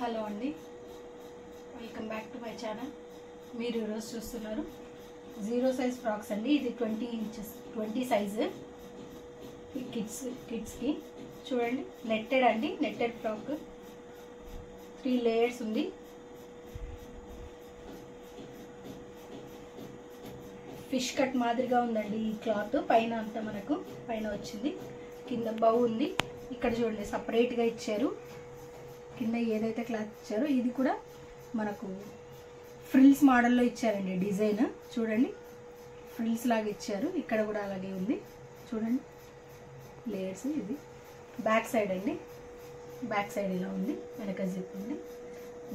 Hello అండి, welcome back to my channel. మీరు ఈరోజు చూస్తున్నారు జీరో సైజ్ ఫ్రాక్స్ అండి. ఇది 20 ఇంచెస్ 20 సైజు కిడ్స్కి. చూడండి, నెట్టెడ్ అండి, నెట్టెడ్ ఫ్రాక్ 3 లేయర్స్ ఉంది. ఫిష్ కట్ మాదిరిగా ఉందండి ఈ క్లాత్. పైన అంతా మనకు పైన వచ్చింది, కింద బౌ ఉంది. ఇక్కడ చూడండి సపరేట్గా ఇచ్చారు. కింద ఏదైతే క్లాత్ ఇచ్చారో ఇది కూడా మనకు ఫ్రిల్స్ మోడల్లో ఇచ్చారండి. డిజైన్ చూడండి, ఫ్రిల్స్ లాగా ఇచ్చారు. ఇక్కడ కూడా అలాగే ఉంది చూడండి, లేయర్స్. ఇది బ్యాక్ సైడ్ అండి, బ్యాక్ సైడ్ ఇలా ఉంది, వెనక జిప్ ఉంది.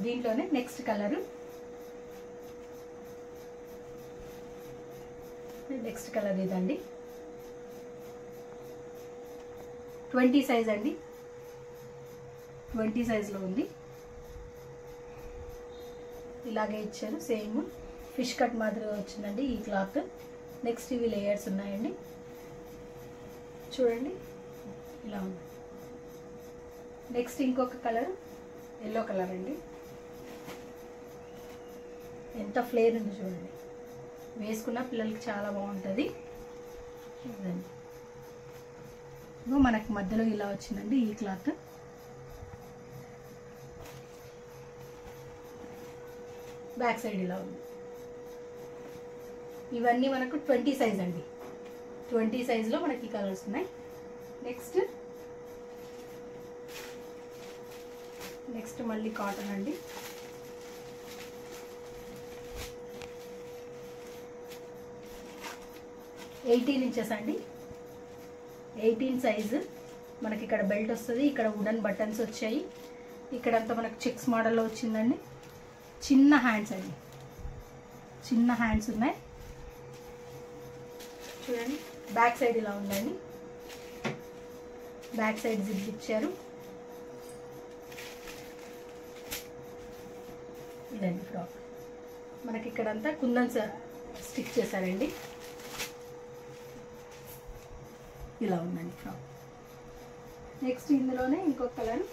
దీంట్లోనే నెక్స్ట్ కలరు, నెక్స్ట్ కలర్ ఇదండి. 20 సైజ్ అండి, 20 సైజులో ఉంది. ఇలాగే ఇచ్చారు, సేమ్ ఫిష్ కట్ మాదిరిగా వచ్చిందండి ఈ క్లాత్. నెక్స్ట్ ఇవి లేయర్స్ ఉన్నాయండి, చూడండి ఇలా ఉంది. నెక్స్ట్ ఇంకొక కలర్, ఎల్లో కలర్ అండి. ఎంత ఫ్లేర్ ఉంది చూడండి, వేసుకున్న పిల్లలకి చాలా బాగుంటుంది. ఇదండి, మనకు మధ్యలో ఇలా వచ్చిందండి ఈ క్లాత్. బ్యాక్ సైడ్ ఇలా ఉంది. ఇవన్నీ మనకు 20 సైజ్ అండి. 20 సైజులో మనకి కలర్స్ ఉన్నాయి. నెక్స్ట్ మళ్ళీ కాటన్ అండి. ఇంచెస్ అండి, 18 సైజు. మనకి ఇక్కడ బెల్ట్ వస్తుంది, ఇక్కడ వుడెన్ బటన్స్ వచ్చాయి. ఇక్కడంతా మనకు చెక్స్ మోడల్లో వచ్చిందండి. చిన్న హ్యాండ్స్ అండి, చిన్న హ్యాండ్స్ ఉన్నాయి చూడండి. బ్యాక్ సైడ్ ఇలా ఉందండి, బ్యాక్ సైడ్ జిప్ ఇచ్చారు. ఇదండి ఫ్రాక్. మనకి ఇక్కడంతా కుందన్స్ స్టిక్ చేశారండి. ఇలా ఉందండి ఫ్రాక్. నెక్స్ట్ ఇందులోనే ఇంకొక కలర్,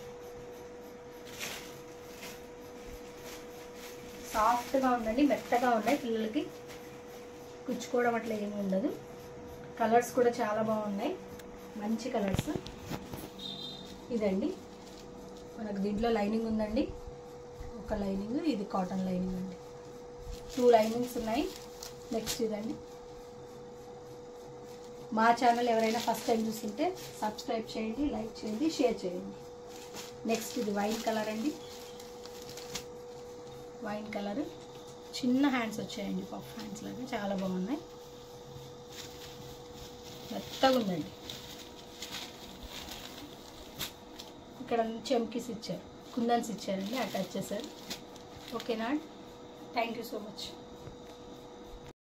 సాఫ్ట్గా ఉందండి, మెత్తగా ఉన్నాయి. పిల్లలకి కుచ్చుకోవడం అట్లా ఏమి ఉండదు. కలర్స్ కూడా చాలా బాగున్నాయి, మంచి కలర్స్. ఇదండి, మనకు దీంట్లో లైనింగ్ ఉందండి, ఒక లైనింగ్. ఇది కాటన్ లైనింగ్ అండి, 2 లైనింగ్స్ ఉన్నాయి. నెక్స్ట్ ఇదండి. మా ఛానల్ ఎవరైనా ఫస్ట్ టైం చూస్తుంటే సబ్స్క్రైబ్ చేయండి, లైక్ చేయండి, షేర్ చేయండి. నెక్స్ట్ ఇది వైన్ కలర్ అండి, వైన్ కలర్. చిన్న హ్యాండ్స్ వచ్చాయండి, పఫ్ హ్యాండ్స్ లాగా, చాలా బాగున్నాయి, మెత్తగా ఉందండి. ఇక్కడ చెమ్కీస్ ఇచ్చారు, కుందన్స్ ఇచ్చారండి, అటాచ్ చేశారు. ఓకేనా, థ్యాంక్ యూ సో మచ్.